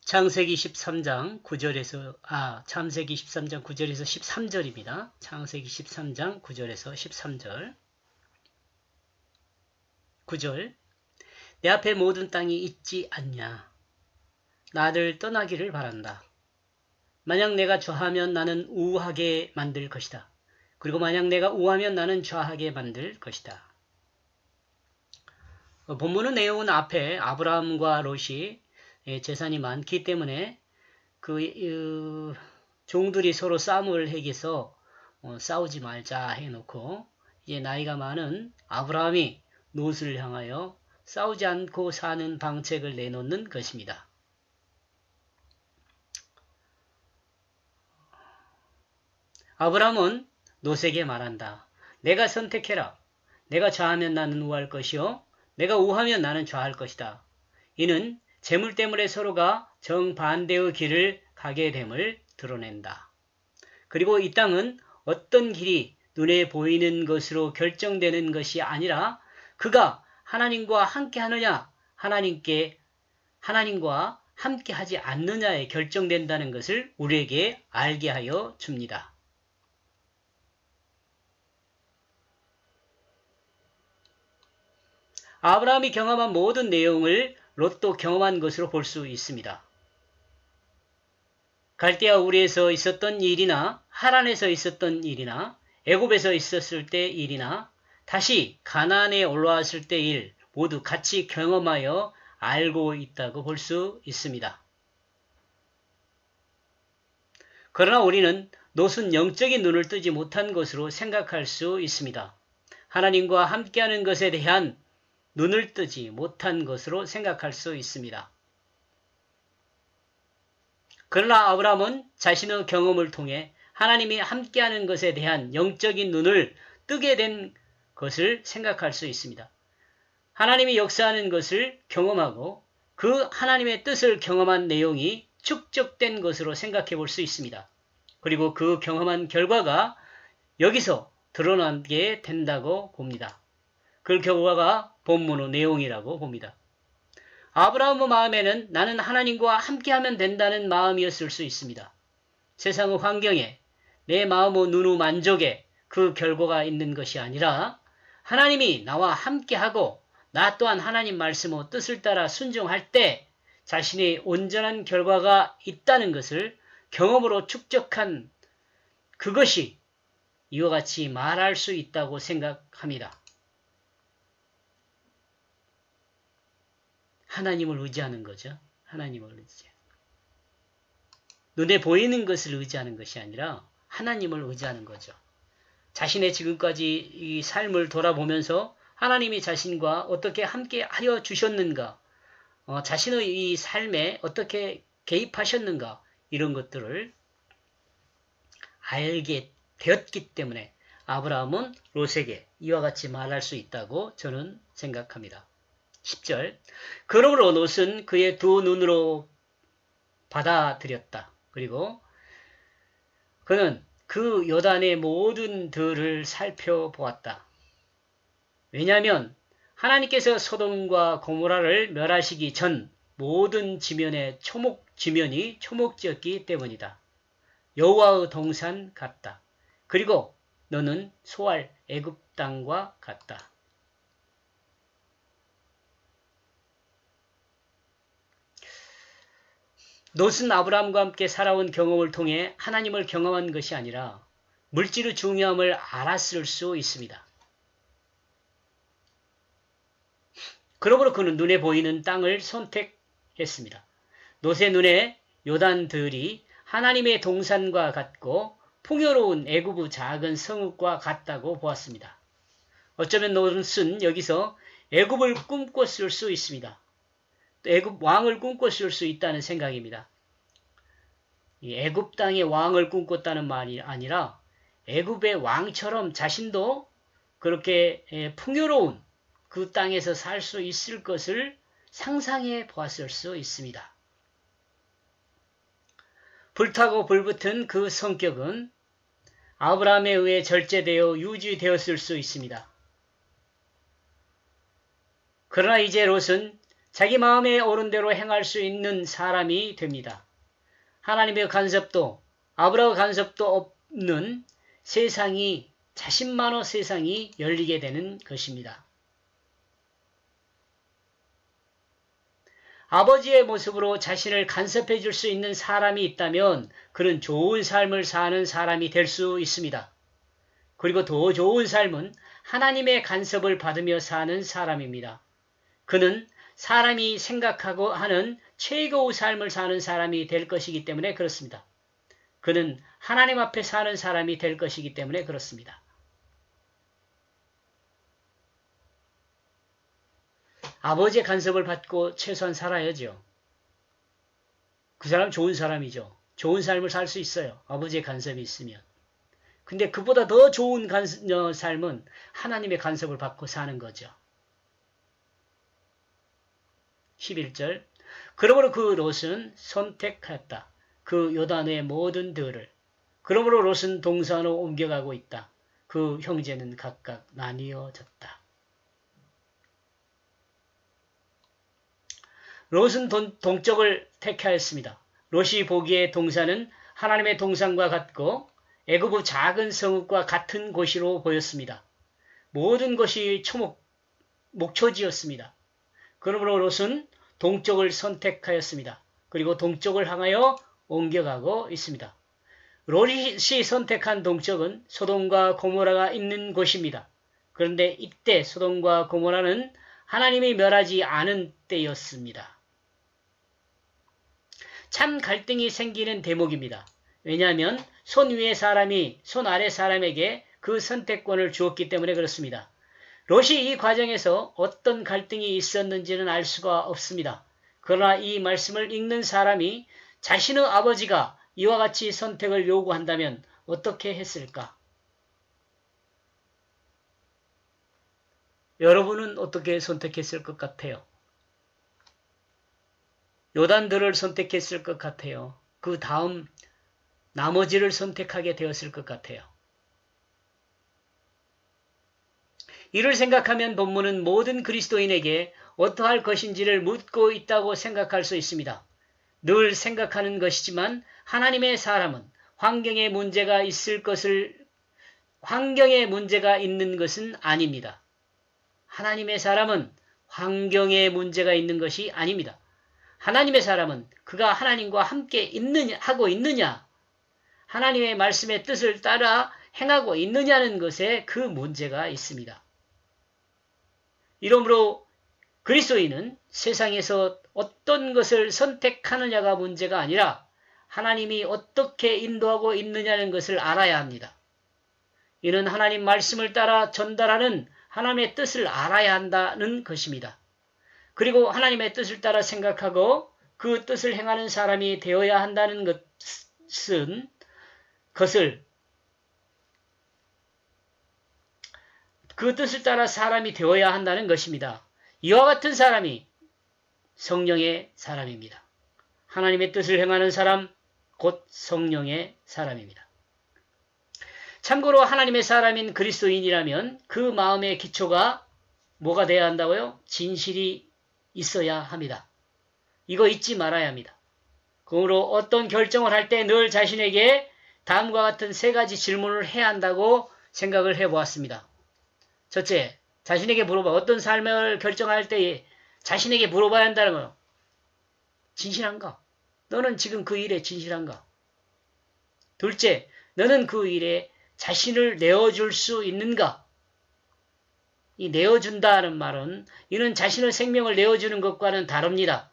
창세기 13장 9절에서 창세기 13장 9절에서 13절입니다. 창세기 13장 9절에서 13절. 9절. 내 앞에 모든 땅이 있지 않냐. 나를 떠나기를 바란다. 만약 내가 좌하면 나는 우하게 만들 것이다. 그리고 만약 내가 우하면 나는 좌하게 만들 것이다. 본문의 내용은 앞에 아브라함과 롯이 재산이 많기 때문에 종들이 서로 싸움을 해서 싸우지 말자 해놓고 이제 나이가 많은 아브라함이 롯을 향하여 싸우지 않고 사는 방책을 내놓는 것입니다. 아브라함은 롯에게 말한다. 내가 선택해라. 내가 좌하면 나는 우할 것이요. 내가 우하면 나는 좌할 것이다. 이는 재물 때문에 서로가 정반대의 길을 가게 됨을 드러낸다. 그리고 이 땅은 어떤 길이 눈에 보이는 것으로 결정되는 것이 아니라 그가 하나님과 함께 하느냐, 하나님과 함께 하지 않느냐에 결정된다는 것을 우리에게 알게 하여 줍니다. 아브라함이 경험한 모든 내용을 롯도 경험한 것으로 볼 수 있습니다. 갈대아 우리에서 있었던 일이나 하란에서 있었던 일이나 애굽에서 있었을 때 일이나 다시 가나안에 올라왔을 때 일 모두 같이 경험하여 알고 있다고 볼 수 있습니다. 그러나 우리는 롯은 영적인 눈을 뜨지 못한 것으로 생각할 수 있습니다. 하나님과 함께하는 것에 대한 눈을 뜨지 못한 것으로 생각할 수 있습니다. 그러나 아브라함은 자신의 경험을 통해 하나님이 함께하는 것에 대한 영적인 눈을 뜨게 된 것을 생각할 수 있습니다. 하나님이 역사하는 것을 경험하고 그 하나님의 뜻을 경험한 내용이 축적된 것으로 생각해 볼 수 있습니다. 그리고 그 경험한 결과가 여기서 드러나게 된다고 봅니다. 그 결과가 본문의 내용이라고 봅니다. 아브라함의 마음에는 나는 하나님과 함께하면 된다는 마음이었을 수 있습니다. 세상의 환경에 내 마음의 눈의 만족에 그 결과가 있는 것이 아니라 하나님이 나와 함께하고 나 또한 하나님 말씀의 뜻을 따라 순종할 때 자신의 온전한 결과가 있다는 것을 경험으로 축적한 그것이 이와 같이 말할 수 있다고 생각합니다. 하나님을 의지하는 거죠. 하나님을 의지해. 눈에 보이는 것을 의지하는 것이 아니라 하나님을 의지하는 거죠. 자신의 지금까지 이 삶을 돌아보면서 하나님이 자신과 어떻게 함께 하여 주셨는가, 자신의 이 삶에 어떻게 개입하셨는가 이런 것들을 알게 되었기 때문에 아브라함은 롯에게 이와 같이 말할 수 있다고 저는 생각합니다. 10절. 그러므로 롯은 그의 두 눈으로 받아들였다. 그리고 그는 그 요단의 모든 들을 살펴보았다. 왜냐하면 하나님께서 소돔과 고모라를 멸하시기 전 모든 지면이 초목지였기 때문이다. 여호와의 동산 같다. 그리고 너는 소알 애굽 땅과 같다. 롯은 아브라함과 함께 살아온 경험을 통해 하나님을 경험한 것이 아니라 물질의 중요함을 알았을 수 있습니다. 그러므로 그는 눈에 보이는 땅을 선택했습니다. 롯의 눈에 요단들이 하나님의 동산과 같고 풍요로운 애굽의 작은 성읍과 같다고 보았습니다. 어쩌면 롯은 여기서 애굽을 꿈꿨을 수 있습니다. 애굽 왕을 꿈꿨을 수 있다는 생각입니다. 애굽 땅의 왕을 꿈꿨다는 말이 아니라 애굽의 왕처럼 자신도 그렇게 풍요로운 그 땅에서 살 수 있을 것을 상상해 보았을 수 있습니다. 불타고 불붙은 그 성격은 아브라함에 의해 절제되어 유지되었을 수 있습니다. 그러나 이제 롯은 자기 마음에 오른 대로 행할 수 있는 사람이 됩니다. 하나님의 간섭도 아브라함 간섭도 없는 세상이 자신만의 세상이 열리게 되는 것입니다. 아버지의 모습으로 자신을 간섭해 줄 수 있는 사람이 있다면 그는 좋은 삶을 사는 사람이 될 수 있습니다. 그리고 더 좋은 삶은 하나님의 간섭을 받으며 사는 사람입니다. 그는 사람이 생각하고 하는 최고의 삶을 사는 사람이 될 것이기 때문에 그렇습니다. 그는 하나님 앞에 사는 사람이 될 것이기 때문에 그렇습니다. 아버지의 간섭을 받고 최소한 살아야죠. 그 사람 좋은 사람이죠. 좋은 삶을 살 수 있어요. 아버지의 간섭이 있으면. 근데 그보다 더 좋은 삶은 하나님의 간섭을 받고 사는 거죠. 11절 그러므로 그 롯은 선택하였다. 그 요단의 모든 들을. 그러므로 롯은 동산으로 옮겨가고 있다. 그 형제는 각각 나뉘어졌다. 롯은 동쪽을 택하였습니다. 롯이 보기에 동산은 하나님의 동산과 같고 애굽의 작은 성읍과 같은 곳으로 보였습니다. 모든 것이 목초지였습니다. 그러므로 롯은 동쪽을 선택하였습니다. 그리고 동쪽을 향하여 옮겨가고 있습니다. 롯이 선택한 동쪽은 소돔과 고모라가 있는 곳입니다. 그런데 이때 소돔과 고모라는 하나님이 멸하지 않은 때였습니다. 참 갈등이 생기는 대목입니다. 왜냐하면 손 위의 사람이 손 아래 사람에게 그 선택권을 주었기 때문에 그렇습니다. 롯이 이 과정에서 어떤 갈등이 있었는지는 알 수가 없습니다. 그러나 이 말씀을 읽는 사람이 자신의 아버지가 이와 같이 선택을 요구한다면 어떻게 했을까? 여러분은 어떻게 선택했을 것 같아요? 요단들을 선택했을 것 같아요. 그 다음 나머지를 선택하게 되었을 것 같아요. 이를 생각하면 본문은 모든 그리스도인에게 어떠할 것인지를 묻고 있다고 생각할 수 있습니다. 늘 생각하는 것이지만 하나님의 사람은 환경에 문제가 있는 것은 아닙니다. 하나님의 사람은 환경에 문제가 있는 것이 아닙니다. 하나님의 사람은 그가 하나님과 함께 하고 있느냐, 하나님의 말씀의 뜻을 따라 행하고 있느냐는 것에 그 문제가 있습니다. 이러므로 그리스도인은 세상에서 어떤 것을 선택하느냐가 문제가 아니라 하나님이 어떻게 인도하고 있느냐는 것을 알아야 합니다. 이는 하나님 말씀을 따라 전달하는 하나님의 뜻을 알아야 한다는 것입니다. 그리고 하나님의 뜻을 따라 생각하고 그 뜻을 행하는 사람이 되어야 한다는 그 뜻을 따라 사람이 되어야 한다는 것입니다. 이와 같은 사람이 성령의 사람입니다. 하나님의 뜻을 행하는 사람, 곧 성령의 사람입니다. 참고로 하나님의 사람인 그리스도인이라면 그 마음의 기초가 뭐가 되어야 한다고요? 진실이 있어야 합니다. 이거 잊지 말아야 합니다. 그러므로 어떤 결정을 할 때 늘 자신에게 다음과 같은 세 가지 질문을 해야 한다고 생각을 해보았습니다. 첫째, 자신에게 물어봐. 어떤 삶을 결정할 때 자신에게 물어봐야 한다는 거예요. 진실한가? 너는 지금 그 일에 진실한가? 둘째, 너는 그 일에 자신을 내어줄 수 있는가? 이 내어준다는 말은 이는 자신의 생명을 내어주는 것과는 다릅니다.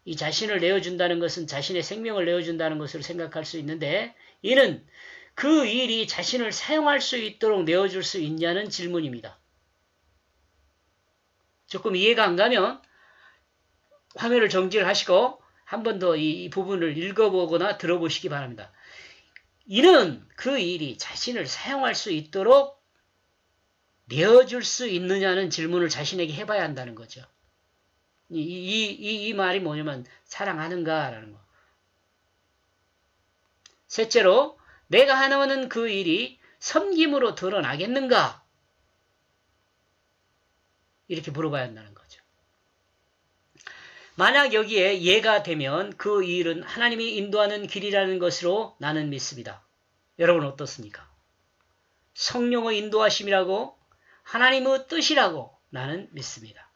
이 자신을 내어준다는 것은 자신의 생명을 내어준다는 것으로 생각할 수 있는데 이는 그 일이 자신을 사용할 수 있도록 내어줄 수 있냐는 질문입니다. 조금 이해가 안 가면 화면을 정지를 하시고 한 번 더 이 부분을 읽어보거나 들어보시기 바랍니다. 이는 그 일이 자신을 사용할 수 있도록 내어줄 수 있느냐는 질문을 자신에게 해봐야 한다는 거죠. 이 말이 뭐냐면 사랑하는가라는 거. 셋째로 내가 하는 그 일이 섬김으로 드러나겠는가? 이렇게 물어봐야 한다는 거죠. 만약 여기에 예가 되면 그 일은 하나님이 인도하는 길이라는 것으로 나는 믿습니다. 여러분 어떻습니까? 성령의 인도하심이라고 하나님의 뜻이라고 나는 믿습니다.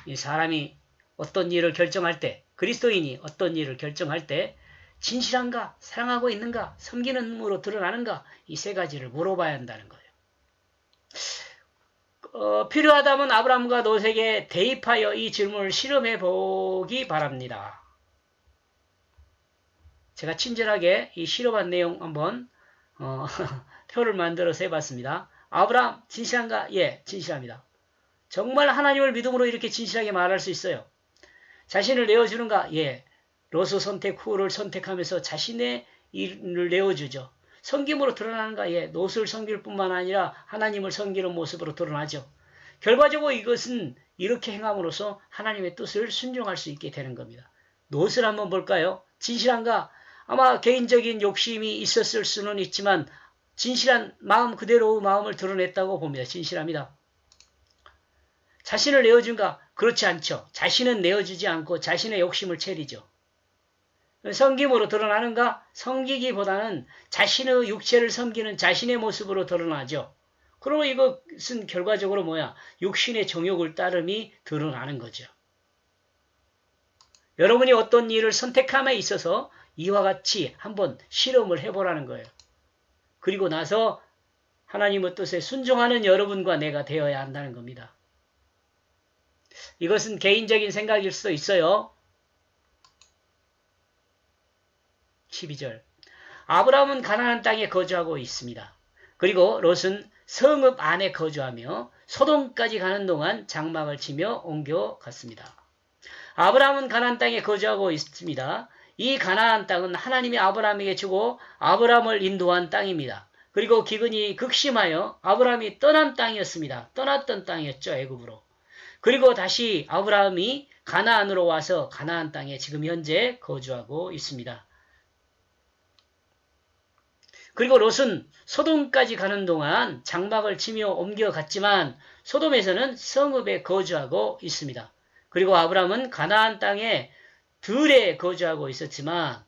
이 사람이 어떤 일을 결정할 때, 그리스도인이 어떤 일을 결정할 때 진실한가, 사랑하고 있는가, 섬기는 힘으로 드러나는가, 이 세 가지를 물어봐야 한다는 거예요. 필요하다면 아브라함과 롯에게 대입하여 이 질문을 실험해 보기 바랍니다. 제가 친절하게 이 실험한 내용 한번 표를 만들어서 해봤습니다. 아브라함 진실한가? 예, 진실합니다. 정말 하나님을 믿음으로 이렇게 진실하게 말할 수 있어요. 자신을 내어주는가? 예. 롯의 선택 후를 선택하면서 자신의 일을 내어주죠. 섬김으로 드러나는가? 예. 롯을 섬길 뿐만 아니라 하나님을 섬기는 모습으로 드러나죠. 결과적으로 이것은 이렇게 행함으로써 하나님의 뜻을 순종할 수 있게 되는 겁니다. 롯을 한번 볼까요? 진실한가? 아마 개인적인 욕심이 있었을 수는 있지만 진실한 마음 그대로의 마음을 드러냈다고 봅니다. 진실합니다. 자신을 내어준가? 그렇지 않죠. 자신은 내어주지 않고 자신의 욕심을 채리죠. 섬김으로 드러나는가? 섬기기보다는 자신의 육체를 섬기는 자신의 모습으로 드러나죠. 그러면 이것은 결과적으로 뭐야? 육신의 정욕을 따름이 드러나는 거죠. 여러분이 어떤 일을 선택함에 있어서 이와 같이 한번 실험을 해보라는 거예요. 그리고 나서 하나님의 뜻에 순종하는 여러분과 내가 되어야 한다는 겁니다. 이것은 개인적인 생각일 수도 있어요. 12절. 아브라함은 가나안 땅에 거주하고 있습니다. 그리고 롯은 성읍 안에 거주하며 소돔까지 가는 동안 장막을 치며 옮겨갔습니다. 아브라함은 가나안 땅에 거주하고 있습니다. 이 가나안 땅은 하나님이 아브라함에게 주고 아브라함을 인도한 땅입니다. 그리고 기근이 극심하여 아브라함이 떠난 땅이었습니다. 떠났던 땅이었죠. 애굽으로. 그리고 다시 아브라함이 가나안으로 와서 가나안 땅에 지금 현재 거주하고 있습니다. 그리고 롯은 소돔까지 가는 동안 장막을 치며 옮겨갔지만 소돔에서는 성읍에 거주하고 있습니다. 그리고 아브라함은 가나안 땅에 들에 거주하고 있었습니다.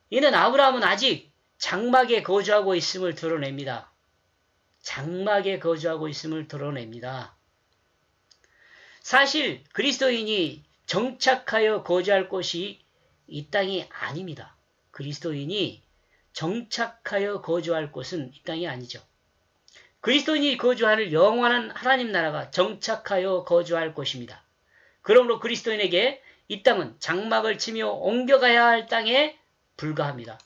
이는 아브라함은 아직 장막에 거주하고 있음을 드러냅니다. 장막에 거주하고 있음을 드러냅니다. 사실 그리스도인이 정착하여 거주할 곳이 이 땅이 아닙니다. 그리스도인이 정착하여 거주할 곳은 이 땅이 아니죠. 그리스도인이 거주할 영원한 하나님 나라가 정착하여 거주할 곳입니다. 그러므로 그리스도인에게 이 땅은 장막을 치며 옮겨가야 할 땅에 불과합니다.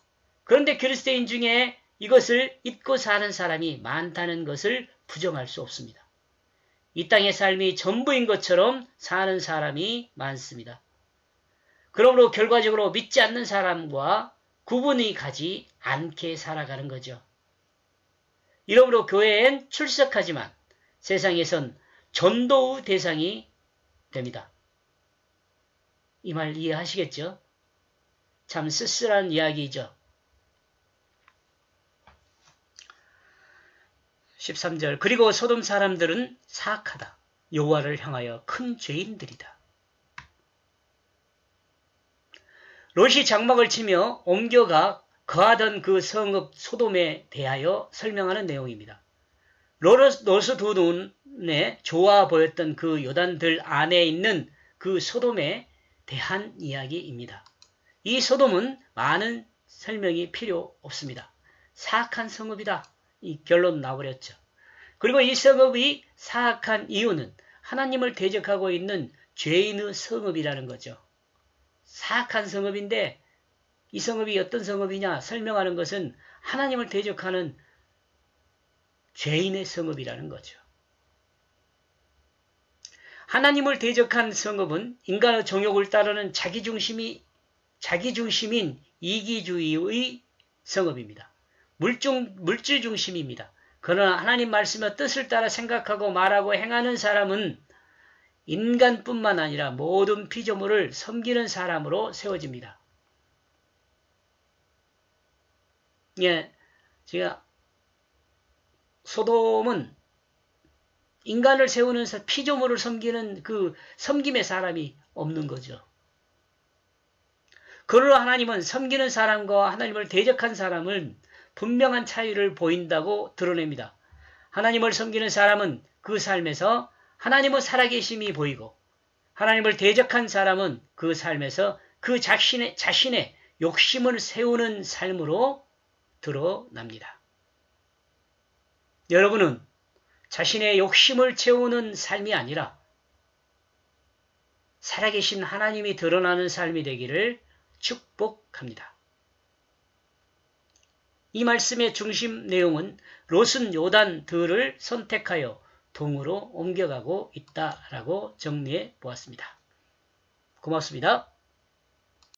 그런데 그리스도인 중에 이것을 잊고 사는 사람이 많다는 것을 부정할 수 없습니다. 이 땅의 삶이 전부인 것처럼 사는 사람이 많습니다. 그러므로 결과적으로 믿지 않는 사람과 구분이 가지 않게 살아가는 거죠. 이러므로 교회엔 출석하지만 세상에선 전도의 대상이 됩니다. 이 말 이해하시겠죠? 참 쓸쓸한 이야기죠. 13절. 그리고 소돔 사람들은 사악하다. 여호와를 향하여 큰 죄인들이다. 롯이 장막을 치며 옮겨가 거하던 그 성읍 소돔에 대하여 설명하는 내용입니다. 롯의 두 눈에 좋아 보였던 그 요단들 안에 있는 그 소돔에 대한 이야기입니다. 이 소돔은 많은 설명이 필요 없습니다. 사악한 성읍이다. 이 결론 나버렸죠. 그리고 이 성읍이 사악한 이유는 하나님을 대적하고 있는 죄인의 성읍이라는 거죠. 사악한 성읍인데 이 성읍이 어떤 성읍이냐 설명하는 것은 하나님을 대적하는 죄인의 성읍이라는 거죠. 하나님을 대적한 성읍은 인간의 정욕을 따르는 자기중심인 이기주의의 성읍입니다. 물질 중심입니다. 그러나 하나님 말씀의 뜻을 따라 생각하고 말하고 행하는 사람은 인간뿐만 아니라 모든 피조물을 섬기는 사람으로 세워집니다. 예, 제가 소돔은 인간을 세우는 피조물을 섬기는 그 섬김의 사람이 없는 거죠. 그러나 하나님은 섬기는 사람과 하나님을 대적한 사람은 분명한 차이를 보인다고 드러냅니다. 하나님을 섬기는 사람은 그 삶에서 하나님의 살아계심이 보이고 하나님을 대적한 사람은 그 삶에서 그 자신의 욕심을 세우는 삶으로 드러납니다. 여러분은 자신의 욕심을 채우는 삶이 아니라 살아계신 하나님이 드러나는 삶이 되기를 축복합니다. 이 말씀의 중심 내용은 롯은 요단 들을 선택하여 동으로 옮겨가고 있다라고 정리해 보았습니다. 고맙습니다.